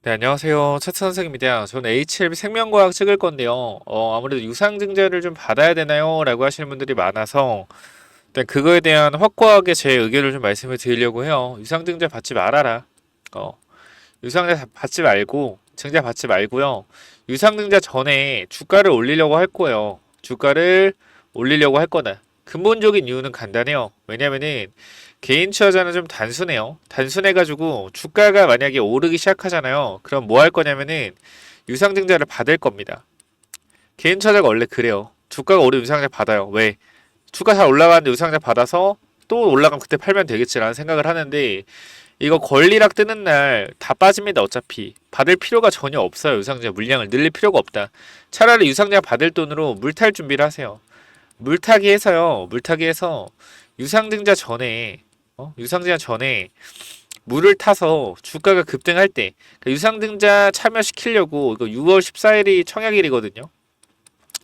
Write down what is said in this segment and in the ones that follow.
네, 안녕하세요. 차트 선생입니다. 저는 HLB 생명과학 찍을 건데요. 아무래도 유상증자를 좀 받아야 되나요? 라고 하시는 분들이 많아서 일단 그거에 대한 확고하게 제 의견을 좀 말씀을 드리려고 해요. 유상증자 받지 말아라. 어, 유상증자 받지 말고, 증자 받지 말고요. 유상증자 전에 주가를 올리려고 할 거예요. 주가를 올리려고 할 거다. 근본적인 이유는 간단해요. 왜냐면은 개인 투자자는 좀 단순해요. 단순해가지고 주가가 만약에 오르기 시작하잖아요. 그럼 뭐 할 거냐면은 유상증자를 받을 겁니다. 개인 투자자가 원래 그래요. 주가가 오르면 유상증자 받아요. 왜? 주가 잘 올라가는데 유상증자 받아서 또 올라가면 그때 팔면 되겠지라는 생각을 하는데 이거 권리락 뜨는 날 다 빠집니다. 어차피 받을 필요가 전혀 없어요. 유상증자 물량을 늘릴 필요가 없다. 차라리 유상증자 받을 돈으로 물탈 준비를 하세요. 물타기 해서요. 물타기 해서 유상증자 전에 유상증자 전에 물을 타서 주가가 급등할 때 그러니까 유상증자 참여시키려고 이거 6월 14일이 청약일이거든요.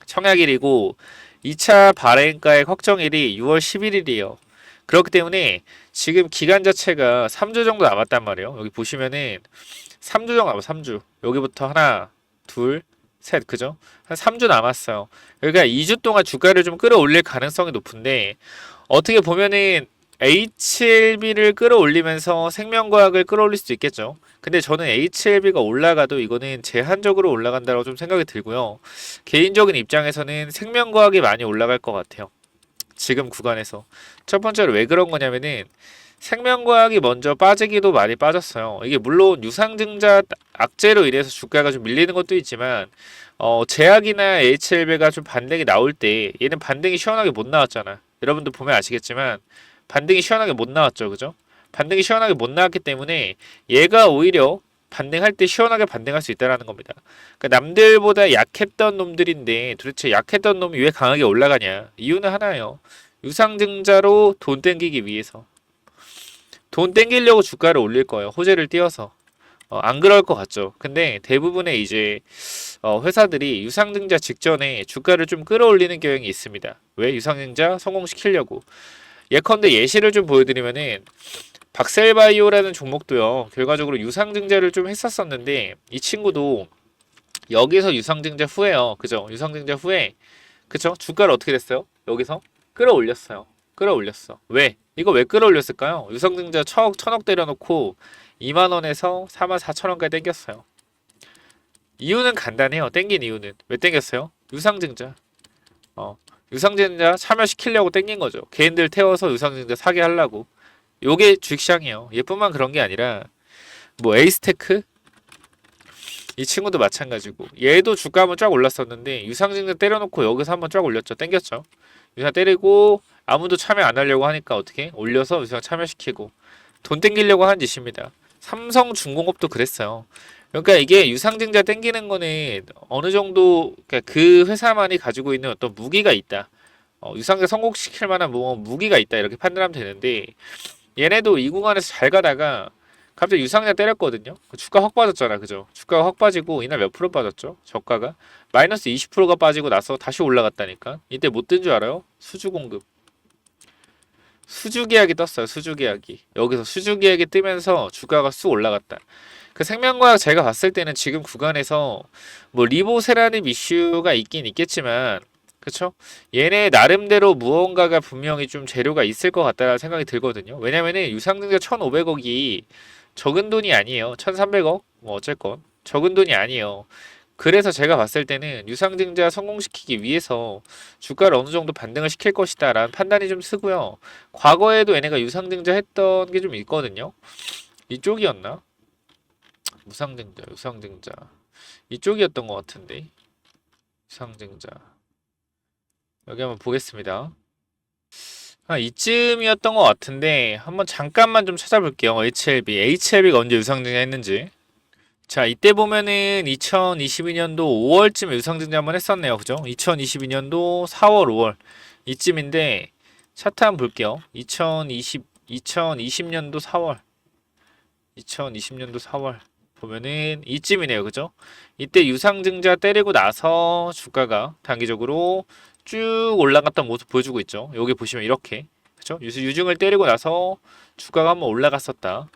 청약일이고 2차 발행가액 확정일이 6월 11일이에요. 그렇기 때문에 지금 기간 자체가 3주 정도 남았단 말이에요. 여기 보시면은 3주 정도 남아 3주. 여기부터 하나, 둘, 셋, 그죠? 한 3주 남았어요. 그러니까 2주 동안 주가를 좀 끌어올릴 가능성이 높은데 어떻게 보면은 HLB를 끌어올리면서 생명과학을 끌어올릴 수도 있겠죠. 근데 저는 HLB가 올라가도 이거는 제한적으로 올라간다고 좀 생각이 들고요. 개인적인 입장에서는 생명과학이 많이 올라갈 것 같아요. 지금 구간에서. 첫 번째로 왜 그런 거냐면은 생명과학이 먼저 빠지기도 많이 빠졌어요. 이게 물론 유상증자 악재로 인해서 주가가 좀 밀리는 것도 있지만 제약이나 HLB가 좀 반등이 나올 때 얘는 반등이 시원하게 못 나왔잖아. 여러분들 보면 아시겠지만 반등이 시원하게 못 나왔죠. 그죠? 반등이 시원하게 못 나왔기 때문에 얘가 오히려 반등할 때 시원하게 반등할 수 있다라는 겁니다. 그러니까 남들보다 약했던 놈들인데 도대체 약했던 놈이 왜 강하게 올라가냐? 이유는 하나예요. 유상증자로 돈 땡기기 위해서. 돈 땡기려고 주가를 올릴 거예요. 호재를 띄워서. 안 그럴 것 같죠. 근데 대부분의 이제 회사들이 유상증자 직전에 주가를 좀 끌어올리는 경향이 있습니다. 왜? 유상증자 성공시키려고. 예컨대 예시를 좀 보여드리면은 박셀바이오라는 종목도요. 결과적으로 유상증자를 좀 했었었는데 이 친구도 여기서 유상증자 후에요. 그죠? 유상증자 후에 그쵸? 주가를 어떻게 됐어요? 여기서 끌어올렸어요. 끌어올렸어. 왜? 이거 왜 끌어올렸을까요? 유상증자 천억 때려놓고 2만 원에서 4만 4천 원까지 땡겼어요. 이유는 간단해요. 땡긴 이유는 왜 땡겼어요? 유상증자. 어, 유상증자 참여시키려고 땡긴 거죠. 개인들 태워서 유상증자 사게 하려고. 요게 주식시장이에요. 얘뿐만 그런 게 아니라 뭐 에이스테크 이 친구도 마찬가지고 얘도 주가 한번 쫙 올랐었는데 유상증자 때려놓고 여기서 한번 쫙 올렸죠. 땡겼죠. 유상 때리고 아무도 참여 안 하려고 하니까 어떻게 올려서 유상 참여시키고 돈 땡기려고 한 짓입니다. 삼성중공업도 그랬어요. 그러니까 이게 유상증자 땡기는 거는 어느 정도 그러니까 그 회사만이 가지고 있는 어떤 무기가 있다. 유상증자 성공시킬 만한 뭐 무기가 있다 이렇게 판단하면 되는데 얘네도 이 구간에서 잘 가다가 갑자기 유상증자 때렸거든요. 주가 확 빠졌잖아, 그죠? 주가가 확 빠지고 이날 몇 프로 빠졌죠? 저가가 마이너스 20%가 빠지고 나서 다시 올라갔다니까. 이때 못 뜬 줄 알아요? 수주 공급. 수주 계약이 떴어요. 수주 계약이. 여기서 수주 계약이 뜨면서 주가가 쑥 올라갔다. 그 생명과학 제가 봤을 때는 지금 구간에서 뭐 리보세라는 이슈가 있긴 있겠지만 그쵸? 얘네 나름대로 무언가가 분명히 좀 재료가 있을 것 같다는 생각이 들거든요. 왜냐면은 유상증자 1,500억이 적은 돈이 아니에요. 1,300억? 뭐 어쨌건 적은 돈이 아니에요. 그래서 제가 봤을 때는 유상증자 성공시키기 위해서 주가를 어느 정도 반등을 시킬 것이다 라는 판단이 좀 쓰고요. 과거에도 얘네가 유상증자 했던 게 좀 있거든요. 이쪽이었나? 유상증자. 이쪽이었던 것 같은데. 유상증자. 여기 한번 보겠습니다. 이쯤이었던 것 같은데 한번 잠깐만 좀 찾아볼게요. HLB가 언제 유상증자 했는지. 자, 이때 보면은 2022년도 5월쯤에 유상증자 한번 했었네요. 그죠? 2022년도 4월, 5월 이쯤인데 차트 한번 볼게요. 2020년도 4월 2020년도 4월 보면은 이쯤이네요. 그죠? 이때 유상증자 때리고 나서 주가가 단기적으로 쭉 올라갔던 모습 보여주고 있죠. 여기 보시면 이렇게 그죠? 유증을 때리고 나서 주가가 한번 올라갔었다.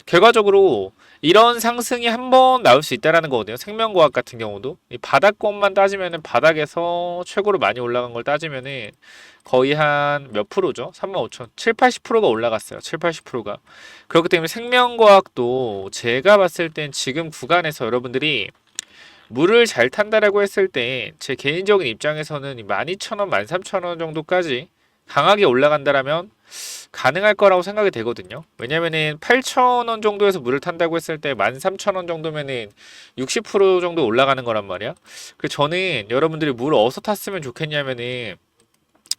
결과적으로 이런 상승이 한번 나올 수 있다라는 거거든요. 생명과학 같은 경우도 이 바닥권만 따지면은 바닥에서 최고로 많이 올라간 걸 따지면은 거의 한 몇 프로죠? 35,000, 7, 80%가 올라갔어요. 7, 80%가. 그렇기 때문에 생명과학도 제가 봤을 땐 지금 구간에서 여러분들이 물을 잘 탄다라고 했을 때 제 개인적인 입장에서는 12,000원, 13,000원 정도까지 강하게 올라간다라면 가능할 거라고 생각이 되거든요. 왜냐면은 8,000원 정도에서 물을 탄다고 했을 때 13,000원 정도면은 60% 정도 올라가는 거란 말이야. 그래서 저는 여러분들이 물을 어디서 탔으면 좋겠냐면은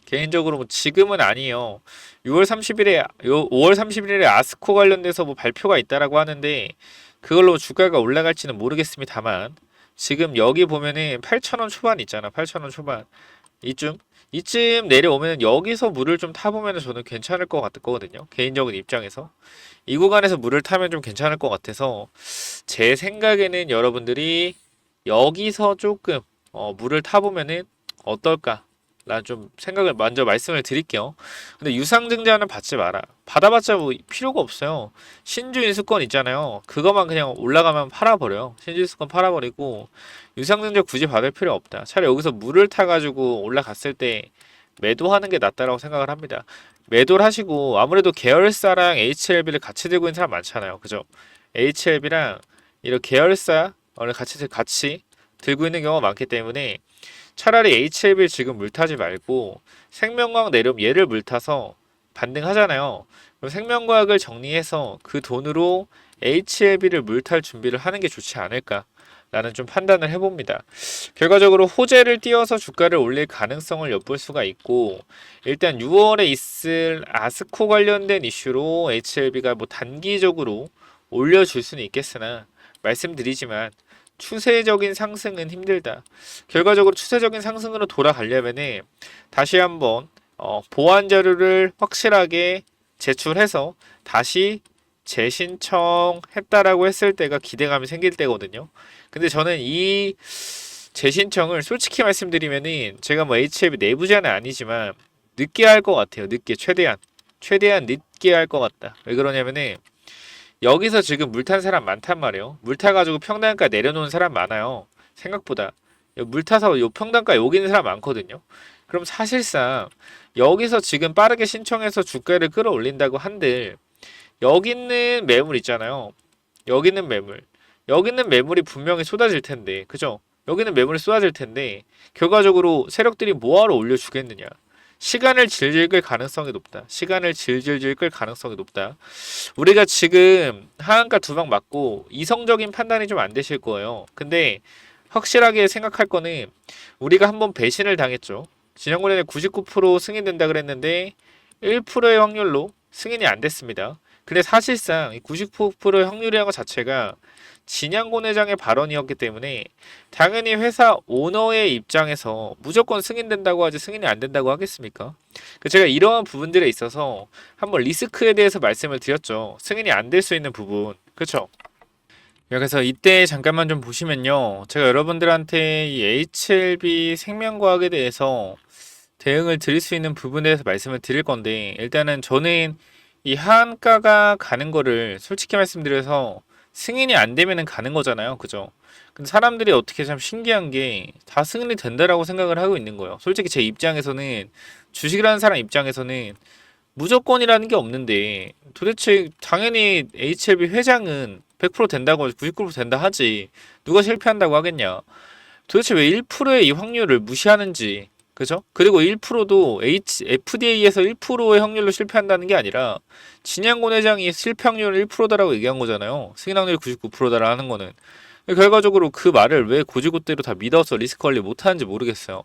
개인적으로 뭐 지금은 아니에요. 6월 30일에 5월 31일에 아스코 관련돼서 뭐 발표가 있다라고 하는데 그걸로 주가가 올라갈지는 모르겠습니다만 지금 여기 보면은 8,000원 초반 있잖아. 8,000원 초반. 이쯤 내려오면 여기서 물을 좀 타보면 저는 괜찮을 것 같거든요. 개인적인 입장에서. 이 구간에서 물을 타면 좀 괜찮을 것 같아서 제 생각에는 여러분들이 여기서 조금 물을 타보면은 어떨까? 라는 좀 생각을 먼저 말씀을 드릴게요. 근데 유상증자는 받지 마라. 받아봤자 뭐 필요가 없어요. 신주인수권 있잖아요. 그거만 그냥 올라가면 팔아버려요. 신주인수권 팔아버리고 유상증자 굳이 받을 필요 없다. 차라리 여기서 물을 타가지고 올라갔을 때 매도하는 게 낫다라고 생각을 합니다. 매도를 하시고 아무래도 계열사랑 HLB를 같이 들고 있는 사람 많잖아요. 그죠? HLB랑 이런 계열사를 같이 들고 있는 경우가 많기 때문에 차라리 HLB를 지금 물타지 말고 생명과학 내려면 얘를 물타서 반등하잖아요. 그럼 생명과학을 정리해서 그 돈으로 HLB를 물탈 준비를 하는 게 좋지 않을까 라는 좀 판단을 해봅니다. 결과적으로 호재를 띄워서 주가를 올릴 가능성을 엿볼 수가 있고 일단 6월에 있을 아스코 관련된 이슈로 HLB가 뭐 단기적으로 올려줄 수는 있겠으나 말씀드리지만 추세적인 상승은 힘들다. 결과적으로 추세적인 상승으로 돌아가려면은 다시 한번 보완 자료를 확실하게 제출해서 다시 재신청했다라고 했을 때가 기대감이 생길 때거든요. 근데 저는 이 재신청을 솔직히 말씀드리면은 제가 뭐 HLB 내부자는 아니지만 늦게 할 것 같아요. 늦게 최대한 늦게 할 것 같다. 왜 그러냐면은 여기서 지금 물 탄 사람 많단 말이에요. 물 타가지고 평단가 내려놓은 사람 많아요. 생각보다. 물 타서 요 평단가 여기 있는 사람 많거든요. 그럼 사실상 여기서 지금 빠르게 신청해서 주가를 끌어올린다고 한들 여기 있는 매물 있잖아요. 여기 있는 매물. 여기 있는 매물이 분명히 쏟아질 텐데. 그죠? 여기는 매물이 쏟아질 텐데 결과적으로 세력들이 뭐하러 올려주겠느냐. 시간을 질질 끌 가능성이 높다. 시간을 질질 끌 가능성이 높다. 우리가 지금 하한가 두 방 맞고 이성적인 판단이 좀 안 되실 거예요. 근데 확실하게 생각할 거는 우리가 한번 배신을 당했죠. 지난번에는 99% 승인된다 그랬는데 1%의 확률로 승인이 안 됐습니다. 근데 사실상 99%의 확률이라는 것 자체가 진양곤 회장의 발언이었기 때문에 당연히 회사 오너의 입장에서 무조건 승인된다고 하지 승인이 안 된다고 하겠습니까? 제가 이러한 부분들에 있어서 한번 리스크에 대해서 말씀을 드렸죠. 승인이 안 될 수 있는 부분. 그렇죠? 그래서 이때 잠깐만 좀 보시면요. 제가 여러분들한테 이 HLB 생명과학에 대해서 대응을 드릴 수 있는 부분에 대해서 말씀을 드릴 건데 일단은 저는 이 하한가가 가는 거를 솔직히 말씀드려서 승인이 안 되면은 가는 거잖아요. 그죠? 근데 사람들이 어떻게 참 신기한 게 다 승인이 된다라고 생각을 하고 있는 거예요. 솔직히 제 입장에서는 주식을 하는 사람 입장에서는 무조건이라는 게 없는데 도대체 당연히 HLB 회장은 100% 된다고 99% 된다 하지 누가 실패한다고 하겠냐. 도대체 왜 1%의 이 확률을 무시하는지 그죠? 그리고 1%도 FDA에서 1%의 확률로 실패한다는 게 아니라 진양곤 회장이 실패 확률 1%다라고 얘기한 거잖아요. 승인 확률이 99%다라 하는 거는. 결과적으로 그 말을 왜 고지고대로 다 믿어서 리스크 관리 못하는지 모르겠어요.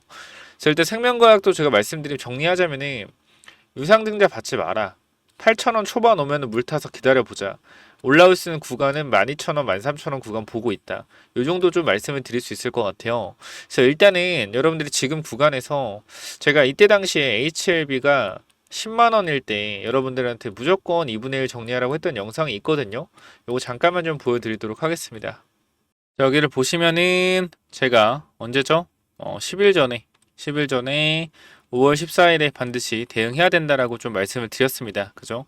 일단 생명과학도 제가 말씀드리면 정리하자면은 유상증자 받지 마라. 8,000원 초반 오면 물 타서 기다려보자. 올라올 수 있는 구간은 12,000원, 13,000원 구간 보고 있다. 이 정도 좀 말씀을 드릴 수 있을 것 같아요. 그래서 일단은 여러분들이 지금 구간에서 제가 이때 당시에 HLB가 10만원일 때 여러분들한테 무조건 2분의 1 정리하라고 했던 영상이 있거든요. 요거 잠깐만 좀 보여드리도록 하겠습니다. 여기를 보시면은 제가 언제죠? 10일 전에 5월 14일에 반드시 대응해야 된다라고 좀 말씀을 드렸습니다. 그죠?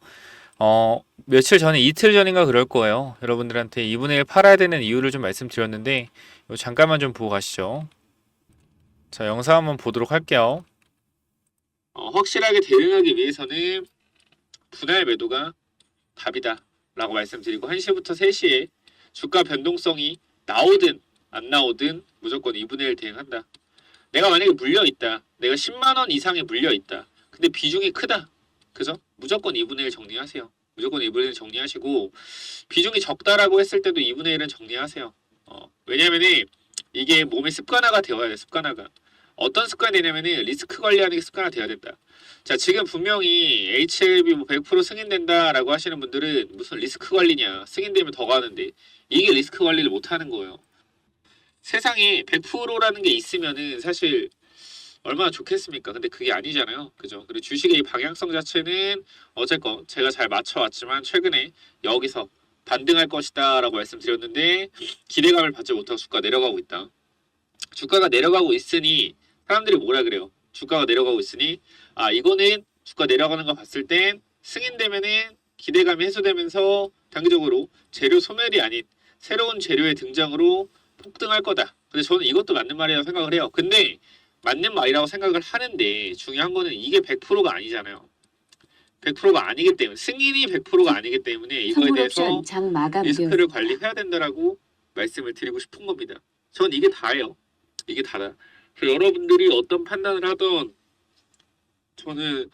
며칠 전에 이틀 전인가 그럴 거예요. 여러분들한테 2분의 1 팔아야 되는 이유를 좀 말씀드렸는데 이거 잠깐만 좀 보고 가시죠. 자, 영상 한번 보도록 할게요. 확실하게 대응하기 위해서는 분할 매도가 답이다 라고 말씀드리고 1시부터 3시에 주가 변동성이 나오든 안 나오든 무조건 2분의 1 대응한다. 내가 만약에 물려있다. 내가 10만원 이상에 물려있다. 근데 비중이 크다. 그죠? 무조건 2분의 1 정리하세요. 무조건 2분의 1 정리하시고 비중이 적다라고 했을 때도 2분의 1은 정리하세요. 왜냐면은 이게 몸의 습관화가 되어야 돼. 습관화가. 어떤 습관이 되냐면은 리스크 관리하는 게 습관화 돼야 된다. 자, 지금 분명히 HLB 뭐 100% 승인된다라고 하시는 분들은 무슨 리스크 관리냐. 승인되면 더 가는데 이게 리스크 관리를 못 하는 거예요. 세상에 100%라는 게 있으면은 사실 얼마나 좋겠습니까? 근데 그게 아니잖아요. 그죠? 그리고 주식의 이 방향성 자체는 어쨌건 제가 잘 맞춰왔지만 최근에 여기서 반등할 것이다 라고 말씀드렸는데 기대감을 받지 못하고 주가 내려가고 있다. 주가가 내려가고 있으니 사람들이 뭐라 그래요? 주가가 내려가고 있으니 이거는 주가 내려가는 거 봤을 땐 승인되면은 기대감이 해소되면서 단기적으로 재료 소멸이 아닌 새로운 재료의 등장으로 폭등할 거다. 근데 저는 이것도 맞는 말이라고 생각을 해요. 근데 맞는 말이라고 생각을 하는데 중요한 거는 이게 100%가 아니잖아요. 100%가 아니기 때문에 승인이 100%가 아니기 때문에 이거에 대해서 리스크를 관리해야 된다라고 말씀을 드리고 싶은 겁니다. 전 이게 다예요. 이게 다다. 그래서 여러분들이 어떤 판단을 하던 저는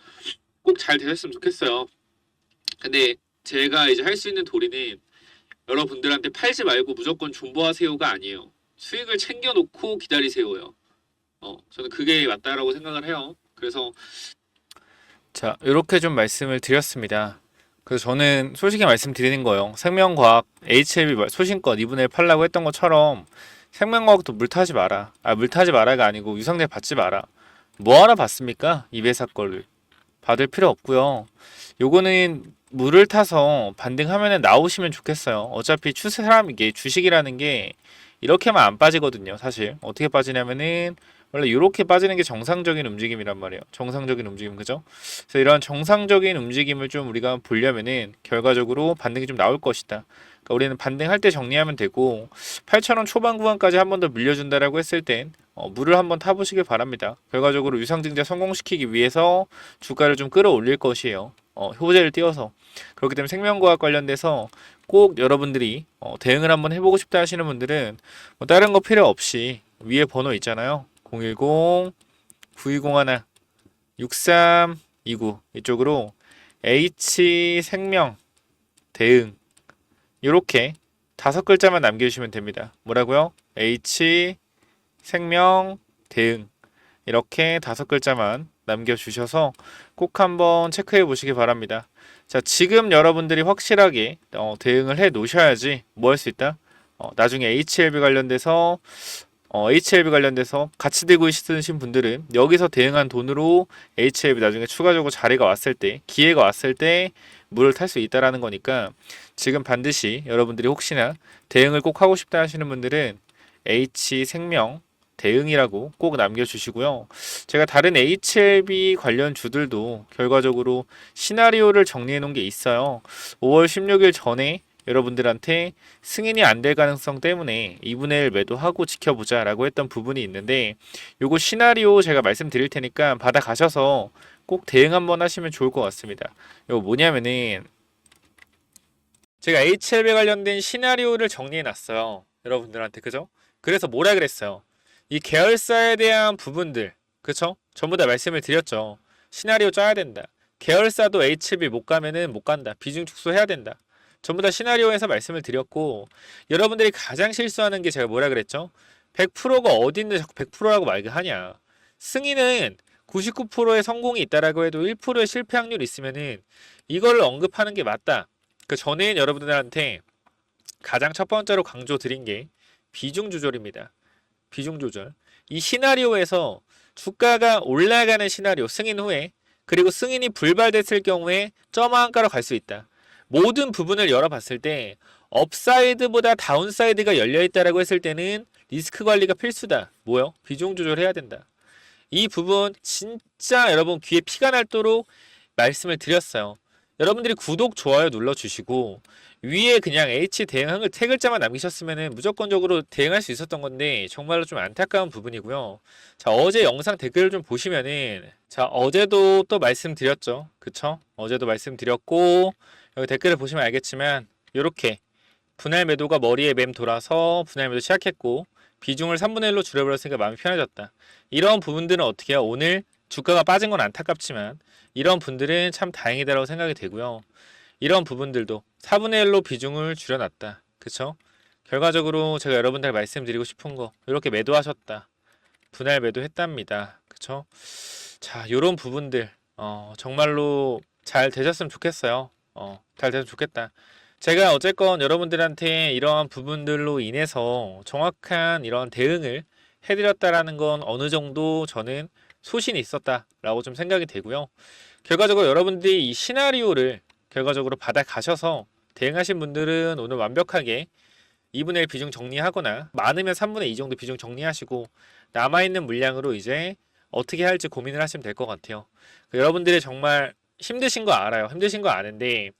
꼭 잘 되셨으면 좋겠어요. 근데 제가 이제 할 수 있는 도리는 여러분들한테 팔지 말고 무조건 존버하세요가 아니에요. 수익을 챙겨놓고 기다리세요요. 저는 그게 맞다라고 생각을 해요. 그래서 자, 이렇게 좀 말씀을 드렸습니다. 그래서 저는 솔직히 말씀드리는 거예요. 생명과학 HLB 소신껏 2분의 1 팔라고 했던 것처럼 생명과학도 물 타지 마라. 물 타지 마라가 아니고 유상증 받지 마라. 뭐하러 받습니까? 이 회사 거를. 받을 필요 없고요. 요거는 물을 타서 반등하면 나오시면 좋겠어요. 어차피 추세 사람 이게 주식이라는 게 이렇게만 안 빠지거든요. 사실 어떻게 빠지냐면은 원래 이렇게 빠지는 게 정상적인 움직임이란 말이에요. 정상적인 움직임, 그죠? 그래서 이런 정상적인 움직임을 좀 우리가 보려면은 결과적으로 반등이 좀 나올 것이다. 그러니까 우리는 반등할 때 정리하면 되고 8,000원 초반 구간까지 한 번 더 밀려준다라고 했을 땐 물을 한번 타보시길 바랍니다. 결과적으로 유상증자 성공시키기 위해서 주가를 좀 끌어올릴 것이에요. 호재를 띄워서. 그렇기 때문에 생명과학 관련돼서 꼭 여러분들이 대응을 한번 해보고 싶다 하시는 분들은 뭐 다른 거 필요 없이 위에 번호 있잖아요. 010-9201-6329 이쪽으로 H생명 대응 이렇게 5글자만 남겨주시면 됩니다. 뭐라고요? H생명 대응 이렇게 5글자만 남겨주셔서 꼭 한번 체크해 보시기 바랍니다. 자, 지금 여러분들이 확실하게 대응을 해 놓으셔야지 뭐 할 수 있다? 나중에 HLB 관련돼서 같이 들고 있으신 분들은 여기서 대응한 돈으로 HLB 나중에 추가적으로 자리가 왔을 때, 기회가 왔을 때 물을 탈 수 있다라는 거니까 지금 반드시 여러분들이 혹시나 대응을 꼭 하고 싶다 하시는 분들은 H생명 대응이라고 꼭 남겨주시고요. 제가 다른 HLB 관련 주들도 결과적으로 시나리오를 정리해 놓은 게 있어요. 5월 16일 전에 여러분들한테 승인이 안 될 가능성 때문에 2분의 1 매도하고 지켜보자 라고 했던 부분이 있는데 요거 시나리오 제가 말씀드릴 테니까 받아 가셔서 꼭 대응 한번 하시면 좋을 것 같습니다. 이거 뭐냐면은 제가 HLB 관련된 시나리오를 정리해 놨어요. 여러분들한테. 그죠? 그래서 뭐라 그랬어요? 이 계열사에 대한 부분들, 그쵸? 전부 다 말씀을 드렸죠. 시나리오 짜야 된다. 계열사도 HLB 못 가면은 못 간다. 비중 축소해야 된다. 전부 다 시나리오에서 말씀을 드렸고 여러분들이 가장 실수하는 게 제가 뭐라 그랬죠? 100%가 어디 있는데 자꾸 100%라고 말하냐. 승인은 99%의 성공이 있다라고 해도 1%의 실패 확률이 있으면은 이걸 언급하는 게 맞다. 그 전에는 여러분들한테 가장 첫 번째로 강조 드린 게 비중 조절입니다. 비중 조절. 이 시나리오에서 주가가 올라가는 시나리오 승인 후에 그리고 승인이 불발됐을 경우에 점화한가로 갈 수 있다. 모든 부분을 열어봤을 때 업사이드보다 다운사이드가 열려있다라고 했을 때는 리스크 관리가 필수다. 뭐요? 비중 조절해야 된다. 이 부분 진짜 여러분 귀에 피가 날도록 말씀을 드렸어요. 여러분들이 구독, 좋아요 눌러주시고 위에 그냥 H 대응 세 글자만 남기셨으면 무조건적으로 대응할 수 있었던 건데 정말로 좀 안타까운 부분이고요. 자, 어제 영상 댓글을 좀 보시면은 자, 어제도 또 말씀드렸죠. 그쵸? 어제도 말씀드렸고 여기 댓글을 보시면 알겠지만 요렇게 분할 매도가 머리에 맴 돌아서 분할 매도 시작했고 비중을 3분의 1로 줄여버렸으니까 마음이 편해졌다. 이런 부분들은 어떻게 해요? 오늘 주가가 빠진 건 안타깝지만 이런 분들은 참 다행이다라고 생각이 되고요. 이런 부분들도 4분의 1로 비중을 줄여놨다. 그쵸? 결과적으로 제가 여러분들 말씀드리고 싶은 거 이렇게 매도하셨다. 분할 매도했답니다. 그쵸? 자, 요런 부분들 정말로 잘 되셨으면 좋겠어요. 잘 되면 좋겠다. 제가 어쨌건 여러분들한테 이러한 부분들로 인해서 정확한 이런 대응을 해드렸다라는 건 어느 정도 저는 소신이 있었다라고 좀 생각이 되고요. 결과적으로 여러분들이 이 시나리오를 결과적으로 받아가셔서 대응하신 분들은 오늘 완벽하게 2분의 1 비중 정리하거나 많으면 3분의 2 정도 비중 정리하시고 남아있는 물량으로 이제 어떻게 할지 고민을 하시면 될 것 같아요. 여러분들이 정말 힘드신 거 알아요. 힘드신 거 아는데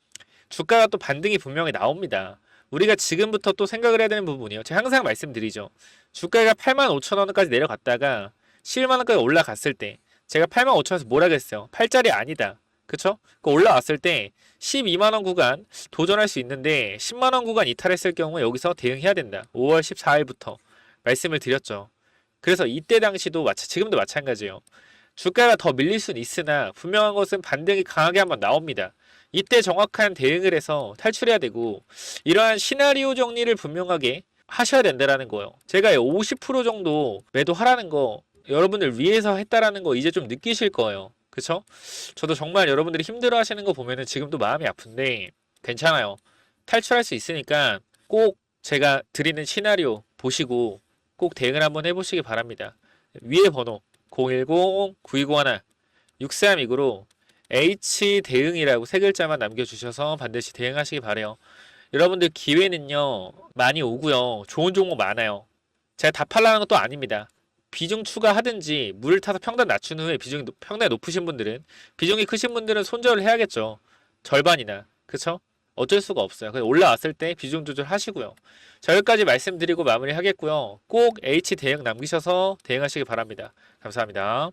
주가가 또 반등이 분명히 나옵니다. 우리가 지금부터 또 생각을 해야 되는 부분이에요. 제가 항상 말씀드리죠. 주가가 85,000원까지 내려갔다가 11만원까지 올라갔을 때 제가 85,000원에서 뭐라 그랬어요? 8짜리 아니다. 그쵸? 올라왔을 때 12만원 구간 도전할 수 있는데 10만원 구간 이탈했을 경우에 여기서 대응해야 된다. 5월 14일부터 말씀을 드렸죠. 그래서 이때 당시도 지금도 마찬가지예요. 주가가 더 밀릴 수는 있으나 분명한 것은 반등이 강하게 한번 나옵니다. 이때 정확한 대응을 해서 탈출해야 되고 이러한 시나리오 정리를 분명하게 하셔야 된다라는 거예요. 제가 50% 정도 매도하라는 거 여러분들 위해서 했다라는 거 이제 좀 느끼실 거예요. 그쵸? 저도 정말 여러분들이 힘들어 하시는 거 보면은 지금도 마음이 아픈데 괜찮아요. 탈출할 수 있으니까 꼭 제가 드리는 시나리오 보시고 꼭 대응을 한번 해보시기 바랍니다. 위에 번호 010-9201-6329로 H 대응이라고 세 글자만 남겨주셔서 반드시 대응하시기 바래요. 여러분들 기회는요 많이 오고요. 좋은 종목 많아요. 제가 다 팔라는 것도 아닙니다. 비중 추가하든지 물을 타서 평단 낮춘 후에 비중이 평단이 높으신 분들은 비중이 크신 분들은 손절을 해야겠죠. 절반이나. 그쵸? 어쩔 수가 없어요. 그래서 올라왔을 때 비중 조절하시고요. 자, 여기까지 말씀드리고 마무리하겠고요. 꼭 H 대응 남기셔서 대응하시기 바랍니다. 감사합니다.